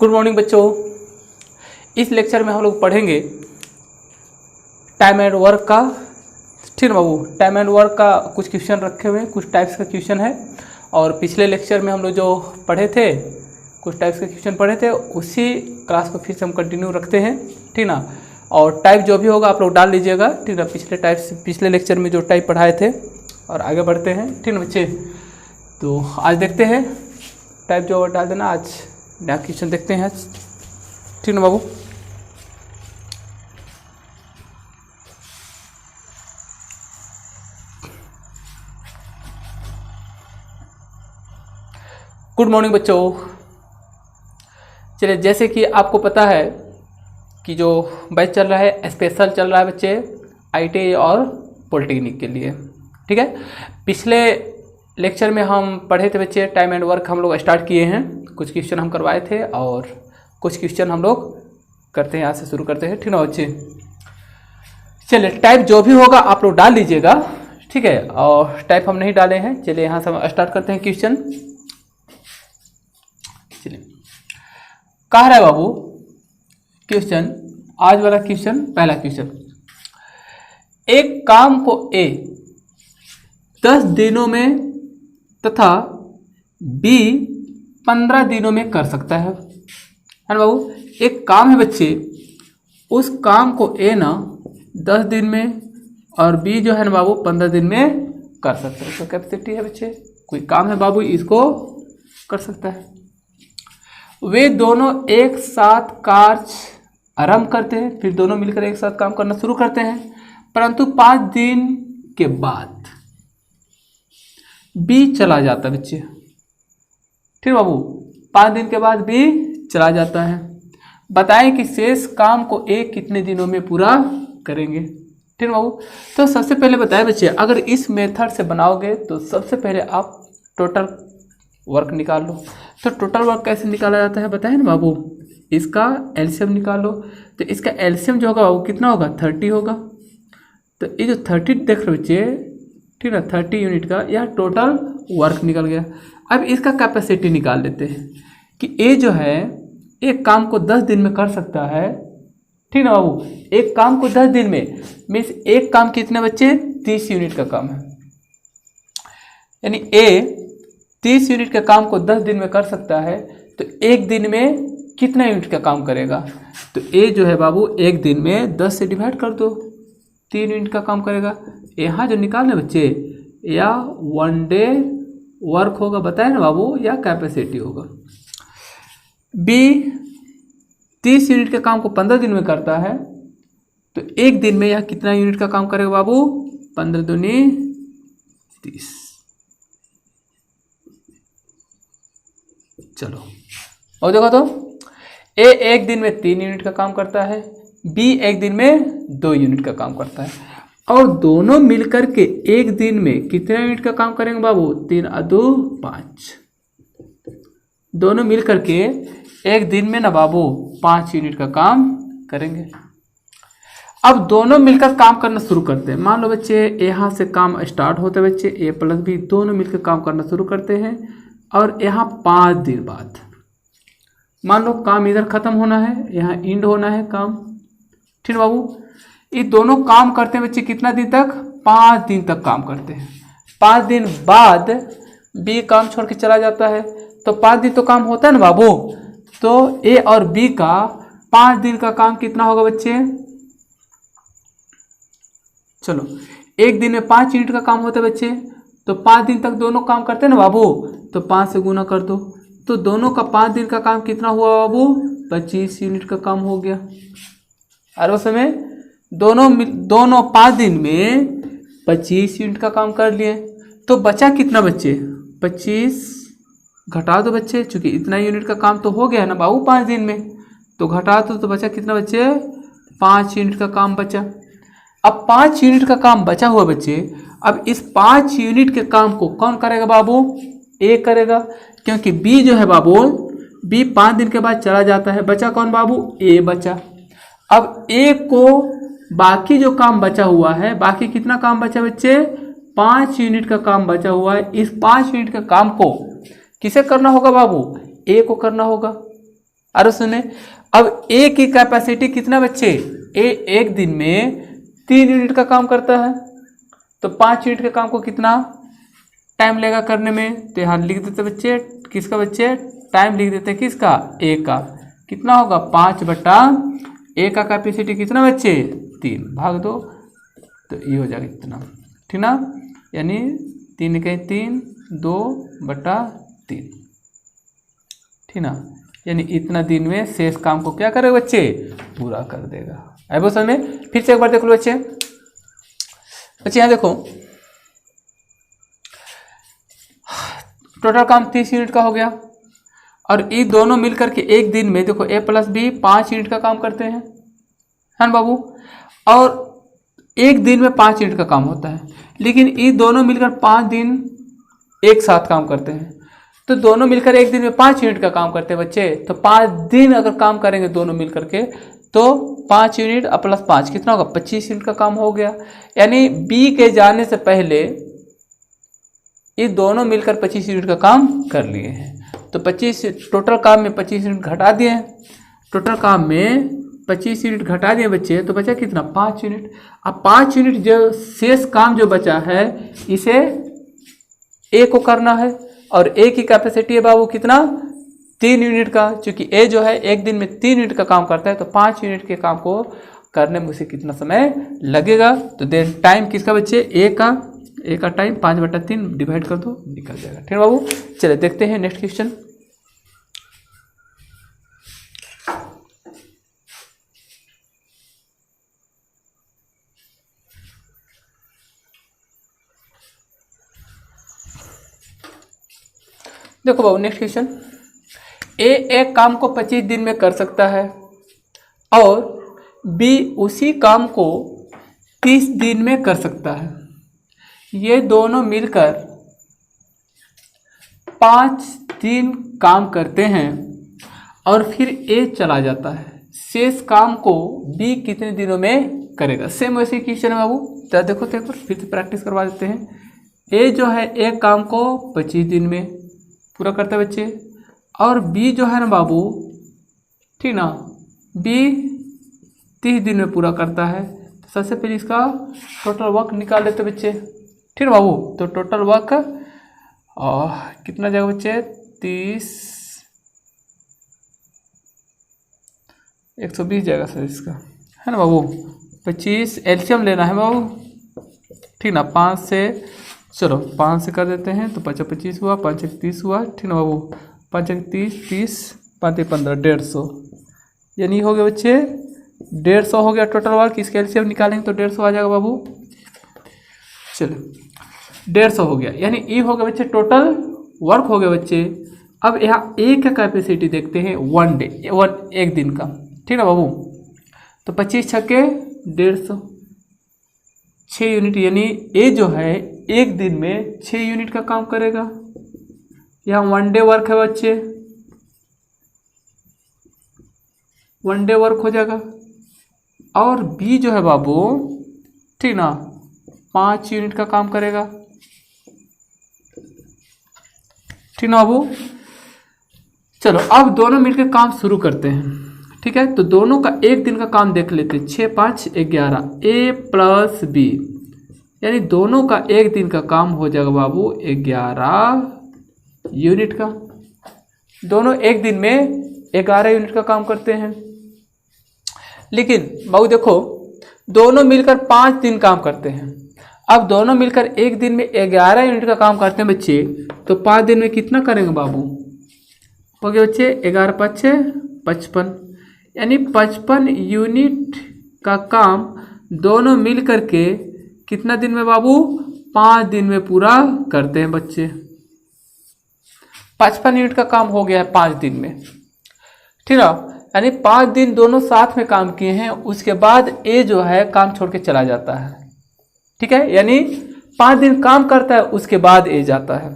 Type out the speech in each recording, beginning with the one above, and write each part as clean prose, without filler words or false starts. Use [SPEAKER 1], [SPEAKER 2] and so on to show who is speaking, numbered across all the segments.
[SPEAKER 1] Good morning बच्चों। इस lecture में हम लोग पढ़ेंगे टाइम एंड वर्क का। ठीक है बाबू, टाइम एंड वर्क का कुछ क्वेश्चन रखे हुए हैं, कुछ टाइप्स का क्वेश्चन है। और पिछले लेक्चर में हम लोग जो पढ़े थे, कुछ टाइप्स के क्वेश्चन पढ़े थे, उसी क्लास को फिर से हम कंटिन्यू रखते हैं। ठीक ना। और टाइप जो भी होगा आप लोग डाल लीजिएगा। ठीक ना। पिछले लेक्चर में जो टाइप पढ़ाए थे, और आगे बढ़ते हैं। ठीक ना बच्चे। तो आज देखते हैं टाइप जो डाल देना। आज नया क्वेश्चन देखते हैं आज। ठीक ना बाबू। गुड मॉर्निंग बच्चों। चलिए, जैसे कि आपको पता है कि जो बैच चल रहा है, स्पेशल चल रहा है बच्चे, आईटीआई और पॉलिटेक्निक के लिए। ठीक है। पिछले लेक्चर में हम पढ़े थे बच्चे, टाइम एंड वर्क हम लोग स्टार्ट किए हैं। कुछ क्वेश्चन हम करवाए थे और कुछ क्वेश्चन हम लोग करते हैं। यहाँ से शुरू करते हैं। ठीक ना बच्चे। चलिए, टाइप जो भी होगा आप लोग डाल लीजिएगा। ठीक है। और टाइप हम नहीं डाले हैं। चलिए, यहाँ से हम स्टार्ट करते हैं क्वेश्चन। चलिए, कह रहा है बाबू क्वेश्चन, आज वाला क्वेश्चन, पहला क्वेश्चन। एक काम को ए 10 दिनों में तथा बी 15 दिनों में कर सकता है ना बाबू। एक काम है बच्चे, उस काम को ए ना 10 दिन में और बी जो है ना बाबू 15 दिन में कर सकता है। तो कैपेसिटी है बच्चे, कोई काम है बाबू, इसको कर सकता है। वे दोनों एक साथ कार्य आरंभ करते हैं, फिर दोनों मिलकर एक साथ काम करना शुरू करते हैं, परंतु 5 दिन के बाद बी चला जाता है बच्चे। ठीक बाबू, 5 दिन के बाद बी चला जाता है। बताएं कि शेष काम को ए कितने दिनों में पूरा करेंगे। ठीक बाबू। तो सबसे पहले बताएं बच्चे, अगर इस मेथड से बनाओगे तो सबसे पहले आप टोटल वर्क निकाल लो। तो टोटल वर्क कैसे निकाला जाता है बताएं ना बाबू। इसका एलसीएम निकाल लो। तो इसका एलसीएम जो होगा वो कितना होगा, 30 होगा। तो ये जो 30 देख रहे बच्चे, ठीक है, 30 यूनिट का यह टोटल वर्क निकल गया। अब इसका कैपेसिटी निकाल लेते हैं कि ए जो है एक काम को 10 दिन में कर सकता है। ठीक ना बाबू। एक काम को 10 दिन में मीन्स एक काम कितने बच्चे, 30 यूनिट का काम है। यानी ए 30 यूनिट का काम को 10 दिन में कर सकता है। तो एक दिन में कितना यूनिट का काम करेगा। तो ए जो है बाबू एक दिन में 10 से डिवाइड कर दो, 3 यूनिट का काम करेगा। यहाँ जो निकालने बच्चे, या 1 डे वर्क होगा बताए ना बाबू, या कैपेसिटी होगा। बी 30 यूनिट के काम को 15 दिन में करता है। तो एक दिन में यह कितना यूनिट का काम करेगा बाबू, 15 दूनी 30। चलो, और देखो तो ए एक दिन में 3 यूनिट का काम करता है, बी एक दिन में 2 यूनिट का काम करता है। और दोनों मिलकर के एक दिन में कितने यूनिट का काम करेंगे बाबू, 3 और 2 5। दोनों मिलकर के एक दिन में ना बाबू 5 यूनिट का काम करेंगे। अब दोनों मिलकर काम करना शुरू करते हैं। मान लो बच्चे यहाँ से काम स्टार्ट होते हैं बच्चे, ए प्लस बी दोनों मिलकर काम करना शुरू करते हैं। और यहाँ 5 दिन बाद मान लो काम इधर खत्म होना है, यहाँ इंड होना है काम। ठीक है बाबू। ये दोनों काम करते हैं बच्चे कितना दिन तक, 5 दिन तक काम करते हैं। 5 दिन बाद बी काम छोड़ के चला जाता है। तो 5 दिन तो काम होता है ना बाबू। तो ए और बी का 5 दिन का काम कितना होगा बच्चे, चलो एक दिन में 5 यूनिट का काम होता है बच्चे। तो 5 दिन तक दोनों काम करते हैं ना बाबू। तो 5 से गुना कर दो। तो दोनों का 5 दिन का काम कितना हुआ बाबू, 25 यूनिट का काम हो गया। और उस समय दोनों 5 दिन में 25 यूनिट का काम कर लिए। तो बचा कितना बच्चे, 25 घटा दो बच्चे, चूंकि इतना यूनिट का काम तो हो गया है ना बाबू 5 दिन में। तो घटा दो तो बचा कितना बच्चे, 5 यूनिट का काम बचा। अब 5 यूनिट का काम बचा हुआ बच्चे। अब इस 5 यूनिट के काम को कौन करेगा बाबू, ए करेगा। क्योंकि बी जो है बाबू, बी 5 दिन के बाद चला जाता है। बचा कौन बाबू, ए बचा। अब ए को बाकी जो काम बचा हुआ है, बाकी कितना काम बचा बच्चे, 5 यूनिट का काम बचा हुआ है। इस 5 यूनिट का काम को किसे करना होगा बाबू, ए को करना होगा। और सुने, अब ए की कैपेसिटी कितना बच्चे, ए एक दिन में 3 यूनिट का काम करता है, तो 5 यूनिट के काम को कितना टाइम लेगा करने में, तो यहाँ लिख देते बच्चे, किसका बच्चे, टाइम लिख देते हैं किसका, ए का, कितना होगा 5 बटा ए का कैपेसिटी कितना बच्चे 3 भाग 2, तो ये हो जाएगा इतना, ठीक ना, यानी 3 के 3 2 बटा 3, ठीक ना, यानी इतना दिन में शेष काम को क्या करेगा बच्चे, पूरा कर देगा। है वो समझ में, फिर से एक बार देख लो बच्चे, यहाँ देखो टोटल काम 30 यूनिट का हो गया, और ये दोनों मिलकर के एक दिन में देखो ए प्लस बी 5 यूनिट का काम करते हैं, है ना बाबू, और एक दिन में 5 यूनिट का काम होता है, लेकिन ये दोनों मिलकर 5 दिन एक साथ काम करते हैं, तो दोनों मिलकर एक दिन में 5 यूनिट का काम करते हैं बच्चे, तो 5 दिन अगर काम करेंगे दोनों मिलकर के, तो 5 यूनिट प्लस 5 कितना होगा 25 यूनिट का काम हो गया। यानी बी के जाने से पहले ये दोनों मिलकर 25 यूनिट का काम कर लिए हैं, तो 25 टोटल काम में 25 यूनिट घटा दिए हैं, टोटल काम में 25 यूनिट घटा दिए बच्चे, तो बचा कितना 5 यूनिट। अब 5 यूनिट जो शेष काम जो बचा है इसे ए को करना है, और ए की कैपेसिटी है बाबू कितना 3 यूनिट का, क्योंकि ए जो है एक दिन में 3 यूनिट का काम करता है, तो 5 यूनिट के काम को करने में उसे कितना समय लगेगा, तो देन टाइम किसका बच्चे ए का टाइम 5 बटा 3 डिवाइड कर दो निकल जाएगा। ठीक है बाबू, चलिए देखते हैं नेक्स्ट क्वेश्चन। देखो बाबू नेक्स्ट क्वेश्चन, ए एक काम को 25 दिन में कर सकता है और बी उसी काम को 30 दिन में कर सकता है। ये दोनों मिलकर 5 दिन काम करते हैं और फिर ए चला जाता है, शेष काम को बी कितने दिनों में करेगा। सेम वैसे क्वेश्चन है बाबू, तो देखो तो एक बार फिर से प्रैक्टिस करवा देते हैं। ए जो है एक काम को 25 दिन में पूरा करता है बच्चे, और बी जो है ना बाबू, ठीक ना, बी 30 दिन में पूरा करता है। तो सबसे पहले इसका टोटल वर्क निकाल लेते बच्चे, ठीक है बाबू। तो टोटल वर्क कितना जाएगा बच्चे 30 120 जाएगा सर इसका, है ना बाबू। 25 एलसीएम लेना है बाबू, ठीक ना, 5 से चलो 5 से कर देते हैं, तो 5 25 हुआ, 5 30 हुआ, ठीक ना बाबू। 5 30 30 5 15 150, यानी हो गया बच्चे 150 हो गया टोटल वर्क। इसके एलसीएम निकालेंगे तो 150 आ जाएगा बाबू। चलो 150 हो गया, यानी ये हो गया बच्चे टोटल वर्क हो गया बच्चे। अब यहाँ ए का कैपेसिटी देखते हैं 1 डे, एक दिन का, ठीक है बाबू। तो 25 छक्के 150, 6 यूनिट, यानी ए जो है एक दिन में 6 यूनिट का काम करेगा। यहाँ 1 डे वर्क है बच्चे, 1 डे वर्क हो जाएगा। और बी जो है बाबू, ठीक ना, 5 यूनिट का काम करेगा, ठीक ना बाबू। चलो अब दोनों मिलकर काम शुरू करते हैं, ठीक है। तो दोनों का एक दिन का काम देख लेते हैं। 6 5 11, ए प्लस बी, यानी दोनों का एक दिन का काम हो जाएगा बाबू 11 यूनिट का। दोनों एक दिन में 11 यूनिट का काम करते हैं, लेकिन बाबू देखो दोनों मिलकर 5 दिन काम करते हैं। अब दोनों मिलकर एक दिन में 11 यूनिट का काम करते हैं बच्चे, तो 5 दिन में कितना करेंगे बाबू, हो गया बच्चे 11 5 55, यानी 55 यूनिट का काम दोनों मिल करके कितना दिन में बाबू 5 दिन में पूरा करते हैं बच्चे। 55 यूनिट का काम हो गया है 5 दिन में, ठीक है। यानी 5 दिन दोनों साथ में काम किए हैं, उसके बाद ए जो है काम छोड़ के चला जाता है, ठीक है। यानी 5 दिन काम करता है, उसके बाद ए जाता है,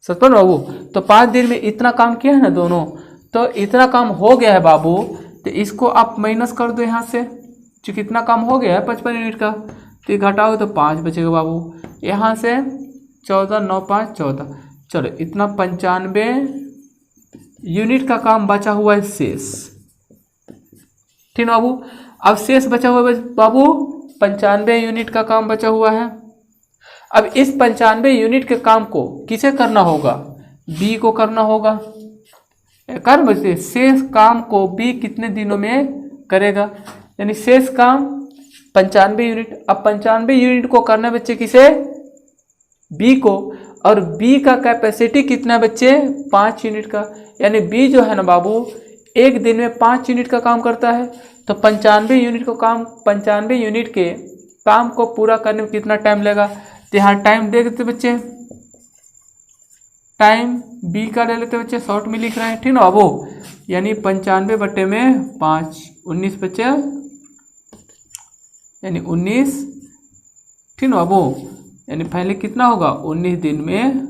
[SPEAKER 1] समझ पा बाबू। तो 5 दिन में इतना काम किया है ना दोनों, तो इतना काम हो गया है बाबू। तो इसको आप माइनस कर दो यहाँ से, क्योंकि इतना काम हो गया है 55 यूनिट का, तो घटाओ तो 5 बचेगा बाबू। यहाँ से 14 9 5 14, चलो इतना 95 यूनिट का काम बचा हुआ है शेष। ठीक है बाबू, अब शेष बचा हुआ है बाबू 95 यूनिट का काम बचा हुआ है। अब इस 95 यूनिट के काम को किसे करना होगा? बी को करना होगा। कर बच्चे शेष काम को बी कितने दिनों में करेगा? यानी शेष काम 95 यूनिट। अब 95 यूनिट को करना बच्चे किसे? बी को। और बी का कैपेसिटी कितना बच्चे? 5 यूनिट का। यानी बी जो है ना बाबू एक दिन में 5 यूनिट का काम करता है। तो 95 यूनिट को काम 95 यूनिट के काम को पूरा करने में कितना टाइम लगेगा? तो यहाँ टाइम दे देते बच्चे, टाइम बी का ले लेते बच्चे, शॉर्ट में लिख रहे हैं। ठीक ना बाबू, यानी 95/5 19 बच्चे, यानी 19। ठीक ना बाबू, यानी पहले कितना होगा? 19 दिन में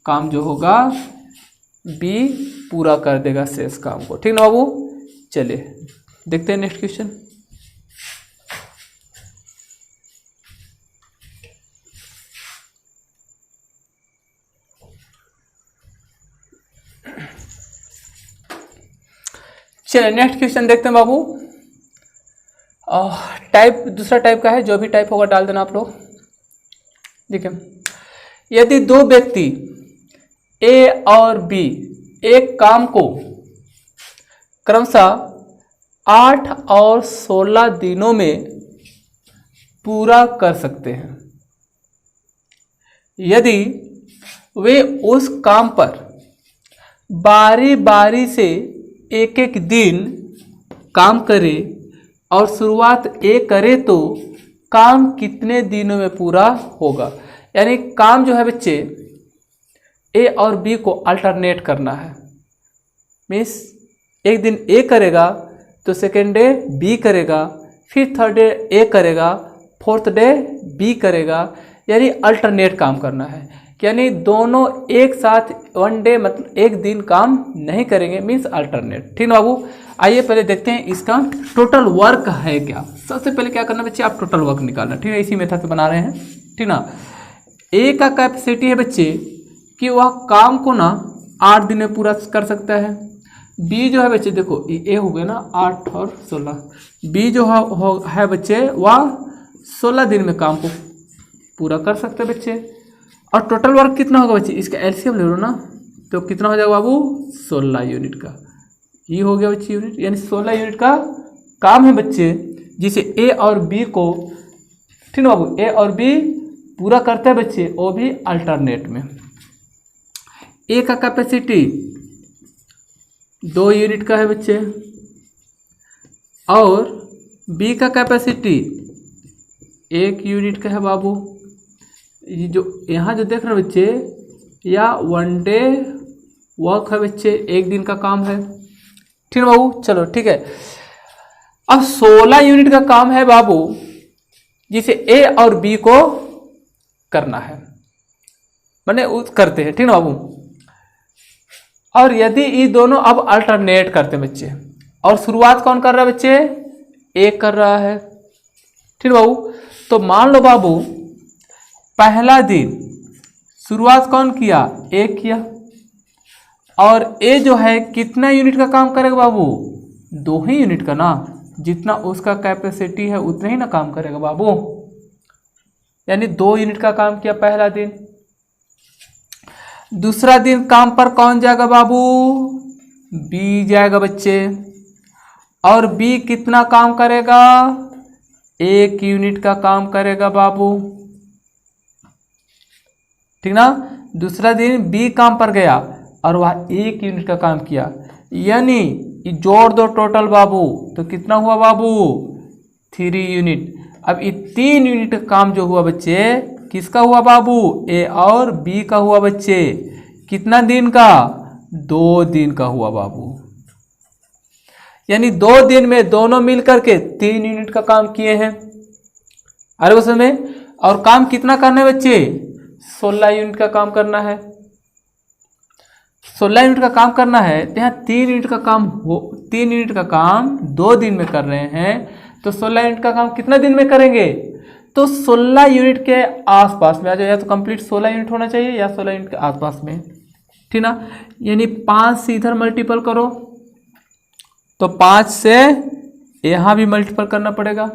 [SPEAKER 1] काम जो होगा बी पूरा कर देगा शेष काम को। ठीक ना बाबू, चलिए देखते हैं नेक्स्ट क्वेश्चन। चलिए नेक्स्ट क्वेश्चन देखते हैं बाबू। टाइप दूसरा टाइप का है, जो भी टाइप होगा डाल देना आप लोग। देखिए, यदि दो व्यक्ति ए और बी एक काम को क्रमशः 8 और 16 दिनों में पूरा कर सकते हैं, यदि वे उस काम पर बारी बारी से एक एक दिन काम करें और शुरुआत ए करे तो काम कितने दिनों में पूरा होगा? यानी काम जो है बच्चे ए और बी को अल्टरनेट करना है। मीन्स एक दिन ए करेगा तो सेकेंड डे बी करेगा, फिर थर्ड डे ए करेगा, फोर्थ डे बी करेगा। यानी अल्टरनेट काम करना है, यानी दोनों एक साथ वन डे मतलब एक दिन काम नहीं करेंगे, मीन्स अल्टरनेट। ठीक ना बाबू, आइए पहले देखते हैं इसका टोटल वर्क है क्या। सबसे पहले क्या करना बच्चे, आप टोटल वर्क निकालना। ठीक है, इसी मेथड से बना रहे हैं। ठीक ना, ए का कैपेसिटी है बच्चे कि वह काम को ना 8 दिन में पूरा कर सकता है। बी जो है बच्चे देखो ए हो गया ना 8 और 16, बी जो है बच्चे वह 16 दिन में काम को पूरा कर सकते हैं बच्चे। और टोटल वर्क कितना होगा बच्चे, इसका एलसीएम ले लो ना, तो कितना हो जाएगा बाबू 16 यूनिट का। ये हो गया बच्चे यूनिट, यानी 16 यूनिट का काम है बच्चे, जिसे ए और बी को, ठीक ना बाबू, ए और बी पूरा करते हैं बच्चे, वो भी अल्टरनेट में। ए का कैपेसिटी 2 यूनिट का है बच्चे, और बी का कैपेसिटी 1 यूनिट का है बाबू। ये जो यहाँ जो देख रहे हैं बच्चे, या वन डे वर्क है बच्चे, एक दिन का काम है। ठीक है बाबू, चलो ठीक है। अब 16 यूनिट का काम है बाबू, जिसे ए और बी को करना है, मैंने करते हैं। ठीक है बाबू, और यदि ये दोनों अब अल्टरनेट करते हैं बच्चे, और शुरुआत कौन कर रहा है बच्चे, ए कर रहा है। ठीक है बाबू, तो मान लो बाबू पहला दिन शुरुआत कौन किया, ए किया, और ए जो है कितना यूनिट का काम करेगा बाबू, 2 ही यूनिट का ना, जितना उसका कैपेसिटी है उतना ही ना काम करेगा बाबू, यानी 2 यूनिट का काम किया पहला दिन। दूसरा दिन काम पर कौन जाएगा बाबू, बी जाएगा बच्चे, और बी कितना काम करेगा, 1 यूनिट का काम करेगा बाबू। ठीक ना, दूसरा दिन बी काम पर गया और वह 1 यूनिट का काम किया, यानी जोड़ दो टोटल बाबू, तो कितना हुआ बाबू, 3 यूनिट। अब ये 3 यूनिट का काम जो हुआ बच्चे, किसका हुआ बाबू, ए और बी का हुआ बच्चे। कितना दिन का, 2 दिन का हुआ बाबू, यानी 2 दिन में दोनों मिलकर के 3 यूनिट का काम किए हैं। अरे बस में, और काम कितना करना है बच्चे, 16 यूनिट का काम करना है। 16 यूनिट का काम करना है, तो यहाँ 3 यूनिट का काम 3 यूनिट का काम 2 दिन में कर रहे हैं, तो 16 यूनिट का काम कितना दिन में करेंगे, तो 16 यूनिट के आसपास में आ जाए, या तो कंप्लीट 16 यूनिट होना चाहिए या 16 यूनिट के आसपास में। ठीक ना। यानी 5 से इधर मल्टीपल करो तो 5 से यहाँ भी मल्टीपल करना पड़ेगा।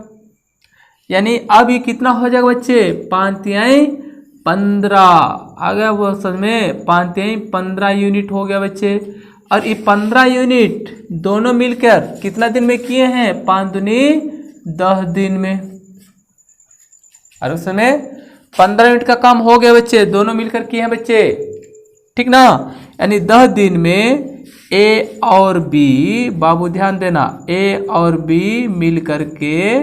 [SPEAKER 1] यानी अब ये कितना हो जाएगा बच्चे, 5 तिहाई 15 आ गया वो समझ में, 5 तिहाई 15 यूनिट हो गया बच्चे। और ये 15 यूनिट दोनों मिलकर कितना दिन में किए हैं, 5 दूनी 10 दिन में। और उस समय 15 यूनिट का काम हो गया बच्चे, दोनों मिलकर किए हैं बच्चे, ठीक ना। यानी 10 दिन में ए और बी, बाबू ध्यान देना, ए और बी मिल करके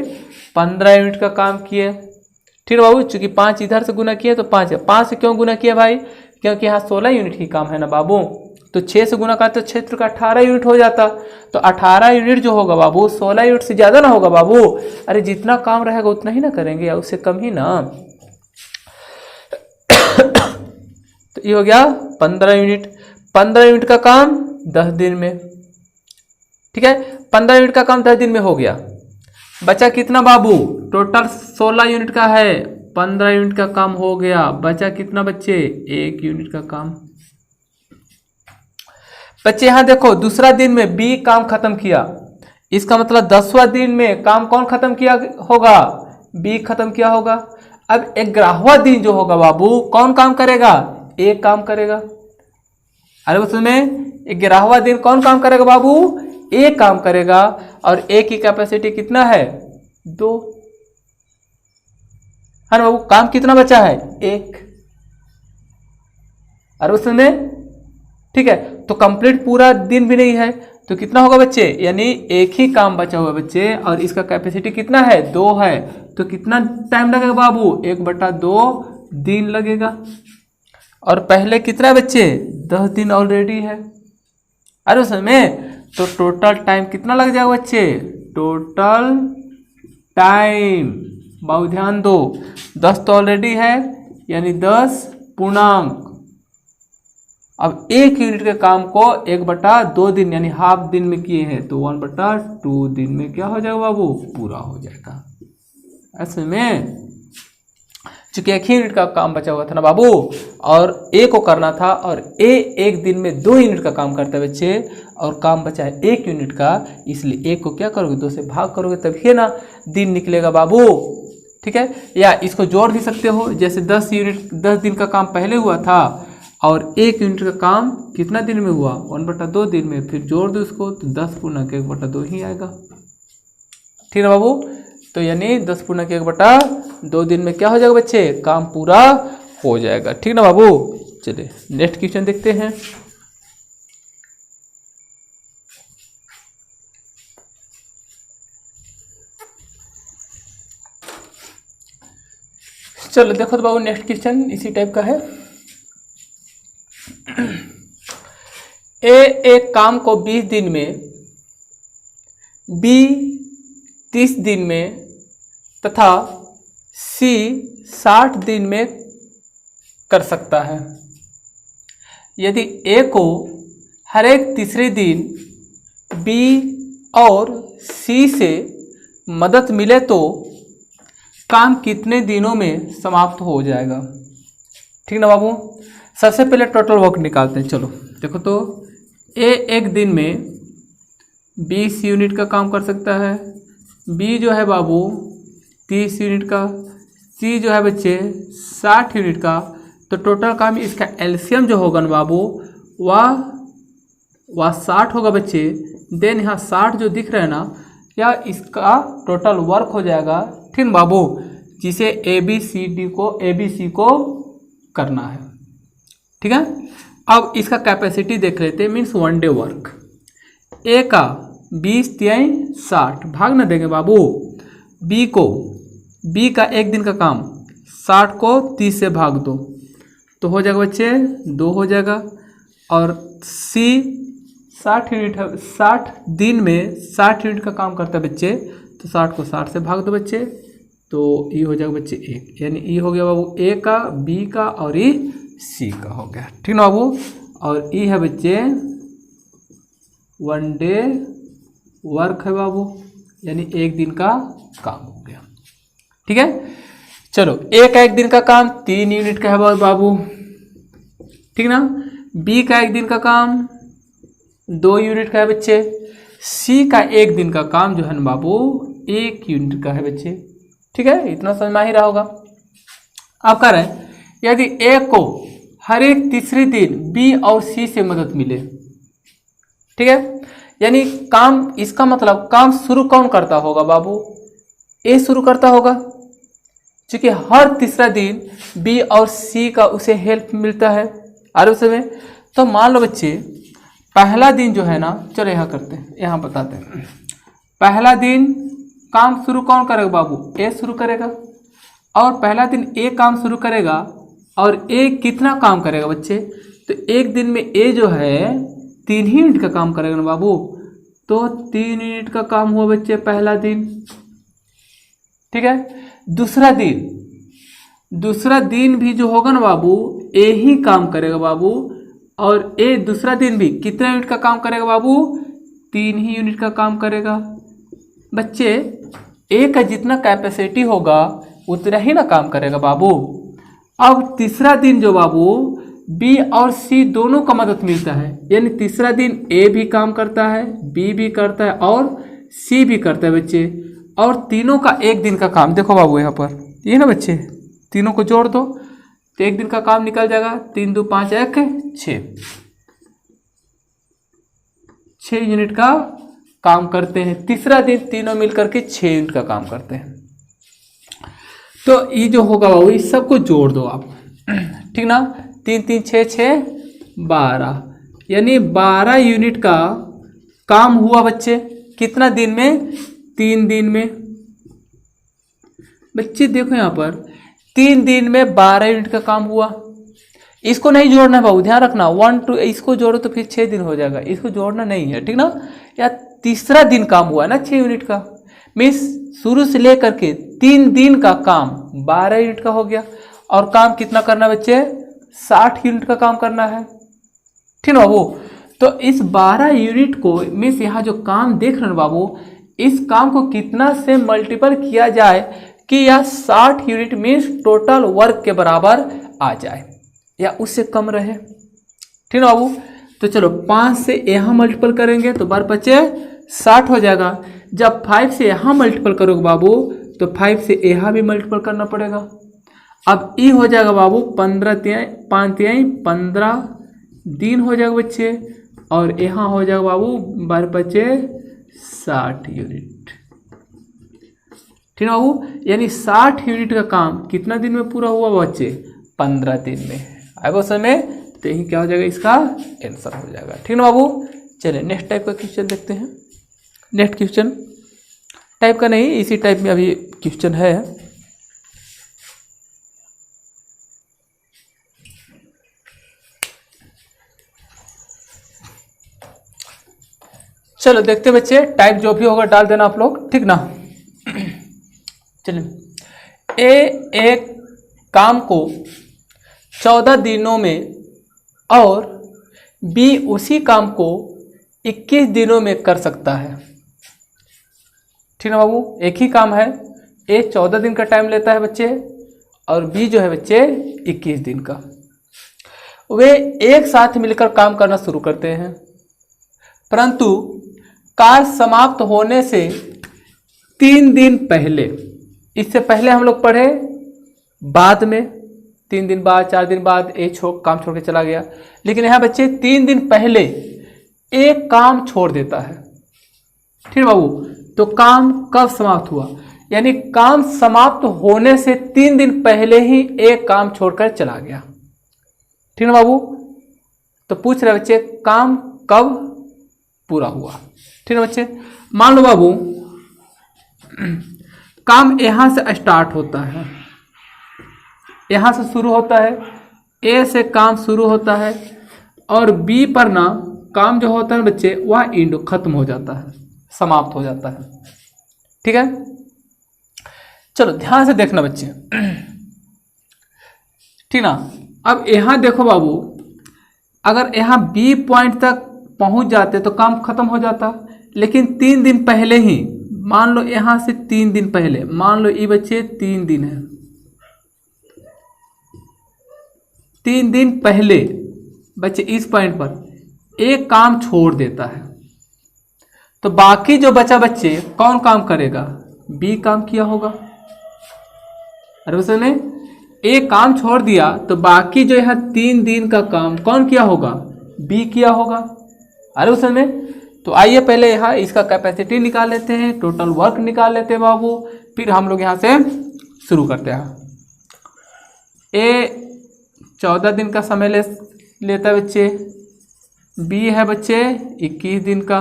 [SPEAKER 1] 15 यूनिट का काम किए, ठीक है बाबू। चूंकि 5 इधर से गुना किया तो 5 है, 5 से क्यों गुना किया भाई, क्योंकि यहाँ 16 यूनिट ही काम है ना बाबू। तो 6 से गुना करते तो क्षेत्र का 18 यूनिट हो जाता। तो 18 यूनिट जो होगा बाबू 16 यूनिट से ज्यादा ना होगा बाबू। अरे जितना काम रहेगा उतना ही ना करेंगे या उससे कम ही ना। तो ये हो गया 15 यूनिट। 15 यूनिट का काम 10 दिन में, ठीक है। 15 यूनिट का काम 10 दिन में हो गया। बचा कितना बाबू, टोटल 16 यूनिट का है, 15 यूनिट का काम हो गया। बचा कितना बच्चे, 1 यूनिट का काम। बच्चे यहां देखो दूसरा दिन में बी काम खत्म किया, इसका मतलब 10वां दिन में काम कौन खत्म किया होगा, बी खत्म किया होगा। अब 11वां दिन जो होगा बाबू कौन काम करेगा, ए काम करेगा। अरे उसमें 11वां दिन कौन काम करेगा बाबू, ए काम करेगा। और ए की कैपेसिटी कितना है, 2 है ना बाबू। काम कितना बचा है, 1। अरे उसमें ठीक है, तो कंप्लीट पूरा दिन भी नहीं है तो कितना होगा बच्चे, यानी एक ही काम बचा हुआ बच्चे और इसका कैपेसिटी कितना है, 2 है। तो कितना टाइम लगेगा बाबू, 1/2 दिन लगेगा। और पहले कितना है बच्चे, 10 दिन ऑलरेडी है। अरे उस समय तो टोटल टाइम कितना लग जाएगा बच्चे, टोटल टाइम बाबू ध्यान दो, 10 तो ऑलरेडी है यानी 10 पूर्णांक। अब 1 यूनिट के काम को 1/2 दिन यानी हाफ दिन में किए हैं तो 1/2 दिन में क्या हो जाएगा बाबू, पूरा हो जाएगा। ऐसे में चूंकि 1 यूनिट का काम बचा हुआ था ना बाबू और ए को करना था और ए 1 दिन में 2 यूनिट का काम करता है बच्चे और काम बचा है 1 यूनिट का, इसलिए 1 को क्या करोगे, 2 से भाग करोगे तभी ना दिन निकलेगा बाबू, ठीक है। या इसको जोड़ भी सकते हो, जैसे 10 दिन का काम पहले हुआ था और 1 यूनिट का काम कितना दिन में हुआ, 1/2 दिन में, फिर जोड़ दो इसको तो 10 पूर्णांक 1/2 ही आएगा, ठीक है बाबू। तो यानी 10 पूर्णांक 1/2 दिन में क्या हो जाएगा बच्चे, काम पूरा हो जाएगा, ठीक ना बाबू। चलिए नेक्स्ट क्वेश्चन देखते हैं। चलो देखो तो बाबू नेक्स्ट क्वेश्चन इसी टाइप का है। ए एक काम को 20 दिन में, बी 30 दिन में तथा सी 60 दिन में कर सकता है। यदि ए को हर एक तीसरे दिन बी और सी से मदद मिले तो काम कितने दिनों में समाप्त हो जाएगा, ठीक ना बाबू। सबसे पहले टोटल वर्क निकालते हैं। चलो देखो तो ए 1 दिन में 20 यूनिट का काम कर सकता है, बी जो है बाबू 30 यूनिट का, सी जो है बच्चे 60 यूनिट का। तो टोटल काम इसका एलसीएम जो होगा ना बाबू वह 60 होगा बच्चे। देन यहाँ 60 जो दिख रहा है ना या इसका टोटल वर्क हो जाएगा, ठीक बाबू, जिसे ABC को करना है, ठीक है। अब इसका कैपेसिटी देख लेते हैं, मीन्स 1 डे वर्क। ए का 20 तिहाई 60 भाग ना देंगे बाबू, बी का 1 दिन का काम 60 को 30 से भाग दो तो हो जाएगा बच्चे 2 हो जाएगा। और सी 60 दिन में 60 यूनिट का काम करता है बच्चे, तो 60 को 60 से भाग दो बच्चे तो ये हो जाएगा बच्चे 1, यानी ये हो गया बाबू ए का, बी का और ये सी का हो गया, ठीक ना बाबू। और ये है बच्चे 1 डे वर्क है बाबू, यानी 1 दिन का काम हो गया, ठीक है। चलो ए का 1 दिन का काम 3 यूनिट का है बाबू, ठीक ना। बी का 1 दिन का काम 2 यूनिट का है बच्चे, सी का 1 दिन का काम जो है ना बाबू 1 यूनिट का है बच्चे। ठीक है, इतना समझ में ही रहा होगा। आप कह रहे हैं यदि ए को हर एक तीसरे दिन बी और सी से मदद मिले, ठीक है, यानी काम, इसका मतलब काम शुरू कौन करता होगा बाबू, ए शुरू करता होगा, क्योंकि हर तीसरा दिन बी और सी का उसे हेल्प मिलता है। और उस समय तो मान लो बच्चे पहला दिन जो है ना, चलो यहाँ करते हैं, यहाँ बताते हैं। पहला दिन काम शुरू कौन करेगा बाबू, ए शुरू करेगा, और पहला दिन ए काम शुरू करेगा, और ए कितना काम करेगा बच्चे, तो 1 दिन में ए जो है 3 ही यूनिट का काम करेगा ना बाबू, तो 3 यूनिट का काम हुआ बच्चे पहला दिन। ठीक है, दूसरा दिन भी जो होगा ना बाबू ए ही काम करेगा बाबू, और ए दूसरा दिन भी कितना यूनिट का काम करेगा बाबू, 3 ही यूनिट का काम करेगा बच्चे। ए का जितना कैपेसिटी होगा उतना ही ना काम करेगा बाबू। अब तीसरा दिन जो बाबू बी और सी दोनों का मदद मिलता है, यानी तीसरा दिन ए भी काम करता है, बी भी करता है और सी भी करता है बच्चे, और तीनों का 1 दिन का काम। देखो बाबू यहाँ पर ये ना बच्चे, तीनों को जोड़ दो तो 1 दिन का काम निकल जाएगा, 3 2 5 1 6 यूनिट का काम करते हैं। तीसरा दिन तीनों मिलकर के 6 यूनिट का काम करते हैं। तो ये जो होगा बाबू इस सबको जोड़ दो आप, ठीक ना, 3 3 6 6 12, यानी 12 यूनिट का काम हुआ बच्चे। कितना दिन में, 3 दिन में बच्चे। देखो यहाँ पर 3 दिन में 12 यूनिट का काम हुआ। इसको नहीं जोड़ना है बाबू, ध्यान रखना, 1 2 इसको जोड़ो तो फिर 6 दिन हो जाएगा, इसको जोड़ना नहीं है, ठीक ना। या तीसरा दिन काम हुआ ना 6 यूनिट का, मीन्स शुरू से लेकर के 3 दिन का काम 12 यूनिट का हो गया। और काम कितना करना बच्चे, 60 यूनिट का काम करना है, ठीक ना बाबू। तो इस 12 यूनिट को मीन्स यहाँ जो काम देख रहे हैं बाबू, इस काम को कितना से मल्टीपल किया जाए कि यह 60 यूनिट मीन्स टोटल वर्क के बराबर आ जाए या उससे कम रहे, ठीक ना बाबू। तो चलो 5 से यहाँ मल्टीपल करेंगे तो 12 बचे 60 हो जाएगा। जब 5 से यहाँ मल्टीपल करोगे बाबू तो 5 से यहाँ भी मल्टीपल करना पड़ेगा। अब ये हो जाएगा बाबू 15 5 15 दिन हो जाएगा बच्चे, और यहाँ हो जाएगा बाबू 12 बचे 60 यूनिट, ठीक है बाबू। यानी 60 यूनिट का काम कितना दिन में पूरा हुआ बच्चे, 15 दिन में। अब उस समय तो यही क्या हो जाएगा, इसका आंसर हो जाएगा, ठीक है बाबू। चलिए नेक्स्ट टाइप का क्वेश्चन देखते हैं। नेक्स्ट क्वेश्चन टाइप का नहीं, इसी टाइप में अभी क्वेश्चन है। चलो देखते हैं बच्चे, टाइप जो भी होगा डाल देना आप लोग, ठीक ना। चलिए, एक काम को 14 दिनों में और बी उसी काम को 21 दिनों में कर सकता है, ठीक ना बाबू। एक ही काम है, ए 14 दिन का टाइम लेता है बच्चे, और बी जो है बच्चे 21 दिन का। वे एक साथ मिलकर काम करना शुरू करते हैं, परंतु कार्य समाप्त होने से 3 दिन पहले, इससे पहले हम लोग पढ़े बाद में 3 दिन बाद 4 दिन बाद काम छोड़ के चला गया, लेकिन यहाँ बच्चे 3 दिन पहले एक काम छोड़ देता है, ठीक है बाबू। तो काम कब समाप्त हुआ, यानी काम समाप्त होने से 3 दिन पहले ही एक काम छोड़कर चला गया, ठीक है बाबू। तो पूछ रहे बच्चे काम कब पूरा हुआ, ठीक है बच्चे। मान लो बाबू काम यहां से स्टार्ट होता है, यहां से शुरू होता है, ए से काम शुरू होता है, और बी पर ना काम जो होता है बच्चे वह एंड खत्म हो जाता है, समाप्त हो जाता है, ठीक है। चलो ध्यान से देखना बच्चे, ठीक ना। अब यहां देखो बाबू, अगर यहां बी पॉइंट तक पहुंच जाते तो काम खत्म हो जाता, लेकिन 3 दिन पहले ही, मान लो यहां से 3 दिन पहले, मान लो ये बच्चे 3 दिन है, 3 दिन पहले बच्चे इस पॉइंट पर एक काम छोड़ देता है, तो बाकी जो बचा बच्चे कौन काम करेगा? बी काम किया होगा। अरे उसने एक काम छोड़ दिया तो बाकी जो यहाँ 3 दिन का काम कौन किया होगा? बी किया होगा। अरे उसने तो आइए पहले यहाँ इसका कैपेसिटी निकाल लेते हैं, टोटल वर्क निकाल लेते हैं बाबू, फिर हम लोग यहाँ से शुरू करते हैं। ए 14 दिन का समय लेता है बच्चे, बी है बच्चे 21 दिन का,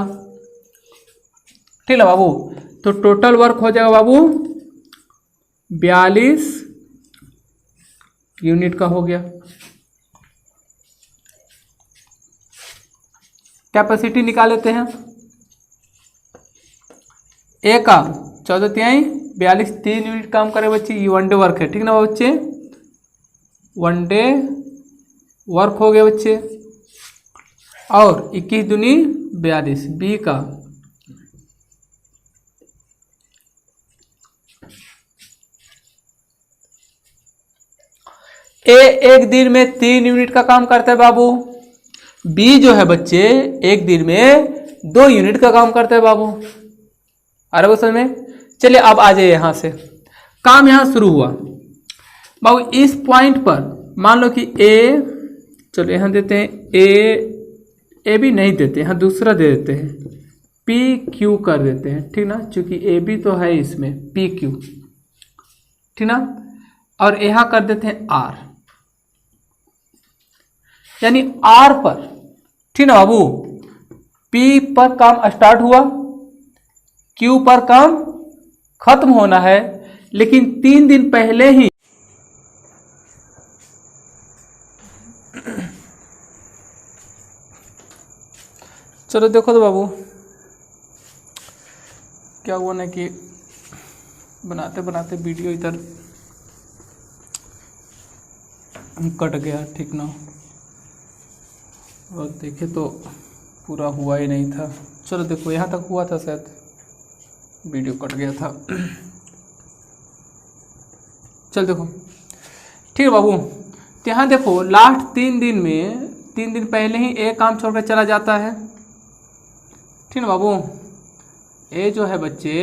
[SPEAKER 1] ठीक है बाबू। तो टोटल वर्क हो जाएगा बाबू 42 यूनिट का हो गया। कैपेसिटी निकाल लेते हैं। ए का 14 42 3 यूनिट काम करे बच्चे, ये 1 डे वर्क है, ठीक ना बच्चे, 1 डे वर्क हो गया बच्चे। और 21 दूनी 42, बी का ए एक दिन में 3 यूनिट का काम करता है बाबू, बी जो है बच्चे एक दिन में 2 यूनिट का काम करता है बाबू। अरे वो समझ में। चलिए अब आ जाइए यहां से, काम यहां शुरू हुआ बाबू। इस पॉइंट पर मान लो कि ए, चलो यहां देते हैं ए भी नहीं देते, यहां दूसरा दे देते हैं, पी क्यू कर देते हैं, ठीक ना, क्योंकि ए भी तो है इसमें, पी क्यू, ठीक ना। और यहां कर देते हैं आर, यानी आर पर, ठीक ना बाबू, पी पर काम स्टार्ट हुआ, क्यू पर काम खत्म होना है, लेकिन 3 दिन पहले ही चलो देखो तो बाबू क्या हुआ ना कि बनाते बनाते वीडियो इधर कट गया, ठीक ना, और देखे तो पूरा हुआ ही नहीं था। चलो देखो यहाँ तक हुआ था, शायद वीडियो कट गया था। चल देखो, ठीक है बाबू। तो यहाँ देखो लास्ट 3 दिन में 3 दिन पहले ही एक काम छोड़कर चला जाता है, ठीक है बाबू। ए जो है बच्चे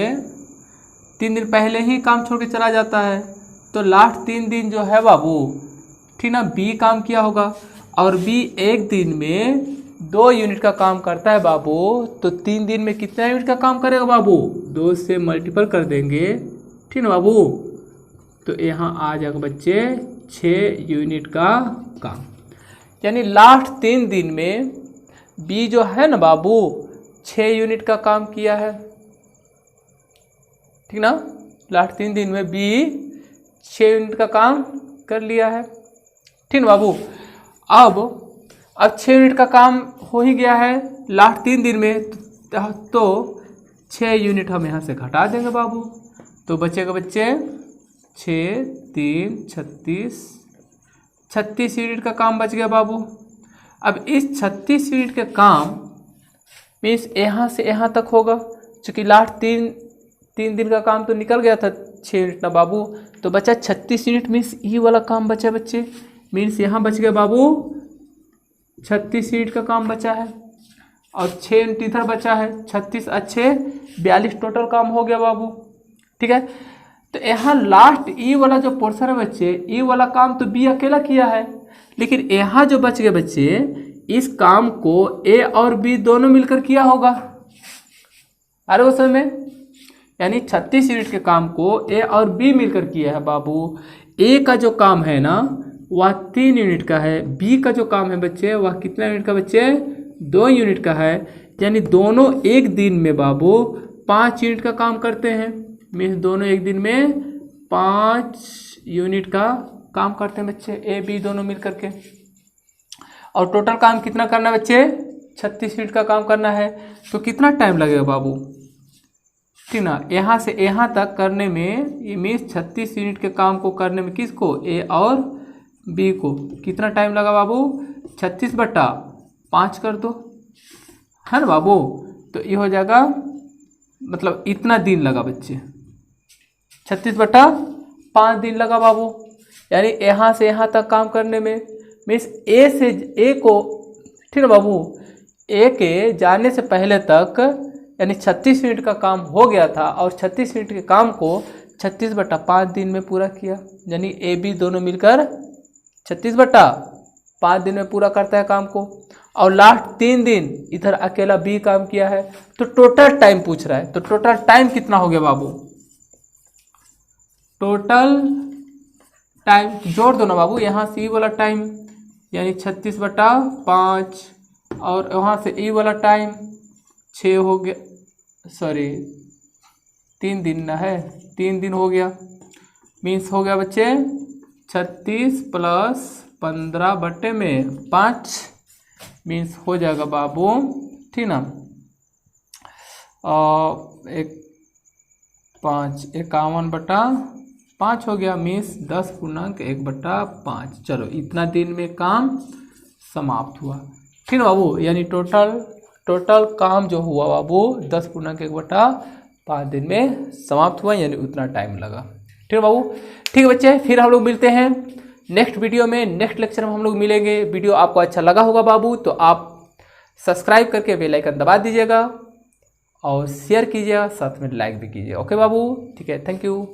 [SPEAKER 1] 3 दिन पहले ही काम छोड़ के चला जाता है, तो लास्ट 3 दिन जो है बाबू, ठीक ना, बी काम किया होगा। और बी एक दिन में 2 यूनिट का काम करता है बाबू, तो 3 दिन में कितना यूनिट का काम करेगा बाबू? 2 से मल्टीपल कर देंगे, ठीक ना बाबू। तो यहाँ आ जाएगा बच्चे 6 यूनिट का काम, यानी लास्ट 3 दिन में बी जो है ना बाबू 6 यूनिट का काम किया है, ठीक ना। लास्ट 3 दिन में बी 6 यूनिट का काम कर लिया है, ठीक ना बाबू। अब 6 यूनिट का काम हो ही गया है लास्ट 3 दिन में, तो 6 यूनिट हम यहाँ से घटा देंगे बाबू, तो बचेगा बच्चे 6 3 36 यूनिट का काम बच गया बाबू। अब इस 36 यूनिट के काम मीन्स यहाँ से यहाँ तक होगा, क्योंकि लास्ट 3 दिन का काम तो निकल गया था 6 यूनिट ना बाबू, तो बचा 36 यूनिट, मीन्स ये वाला काम बचा बच्चे, मीन्स यहाँ बच गया बाबू 36 यूनिट का काम बचा है, और 6 यूनिट इधर बचा है, 36 अच्छे 42 टोटल काम हो गया बाबू, ठीक है। तो यहाँ लास्ट ई वाला जो पोर्शन है बच्चे, ई वाला काम तो बी अकेला किया है, लेकिन यहाँ जो बच गए बच्चे, इस काम को ए और बी दोनों मिलकर किया होगा। अरे वो समय में, यानी 36 यूनिट के काम को ए और बी मिलकर किया है बाबू। ए का जो काम है ना वह 3 यूनिट का है, बी का जो काम है बच्चे वह कितना यूनिट का बच्चे? 2 यूनिट का है, यानी दोनों एक दिन में बाबू 5 यूनिट का काम करते हैं, मीन्स दोनों एक दिन में 5 यूनिट का काम करते हैं बच्चे, ए बी दोनों मिल करके। और टोटल काम कितना करना है बच्चे? 36 यूनिट का काम करना है, तो कितना टाइम लगेगा बाबू, ठीक ना। यहाँ से यहाँ तक करने में ये मीन्स 36 यूनिट के काम को करने में किसको? ए और बी को कितना टाइम लगा बाबू? 36/5 कर दो, है ना बाबू, तो ये हो जाएगा, मतलब इतना दिन लगा बच्चे, 36/5 दिन लगा बाबू, यानी यहाँ से यहाँ तक काम करने में। मीन्स ए ठीक है बाबू। ए के जाने से पहले तक यानी 36 मिनट का काम हो गया था और 36 मिनट के काम को 36/5 दिन में पूरा किया, यानी ए बी दोनों मिलकर 36/5 दिन में पूरा करता है काम को। और लास्ट 3 दिन इधर अकेला बी काम किया है, तो टोटल टाइम पूछ रहा है, तो टोटल टाइम कितना हो गया बाबू? टोटल टाइम जोड़ दो ना बाबू, यहाँ से ई वाला टाइम यानी 36/5 और वहाँ से ई वाला टाइम 6 हो गया, सॉरी 3 दिन ना है, 3 दिन हो गया, मीन्स हो गया बच्चे 36 + 15/5 मीन्स हो जाएगा बाबू, ठीक ना। और 51 हो गया, मीन्स 10.1/5। चलो इतना दिन में काम समाप्त हुआ, ठीक है बाबू। यानी टोटल काम जो हुआ बाबू 10.1/5 दिन में समाप्त हुआ, यानी उतना टाइम लगा, ठीक है बाबू। ठीक है बच्चे, फिर हम लोग मिलते हैं नेक्स्ट वीडियो में, नेक्स्ट लेक्चर में हम लोग मिलेंगे। वीडियो आपको अच्छा लगा होगा बाबू तो आप सब्सक्राइब करके बेल आइकन दबा दीजिएगा और शेयर कीजिएगा, साथ में लाइक भी कीजिएगा। ओके बाबू, ठीक है, थैंक यू।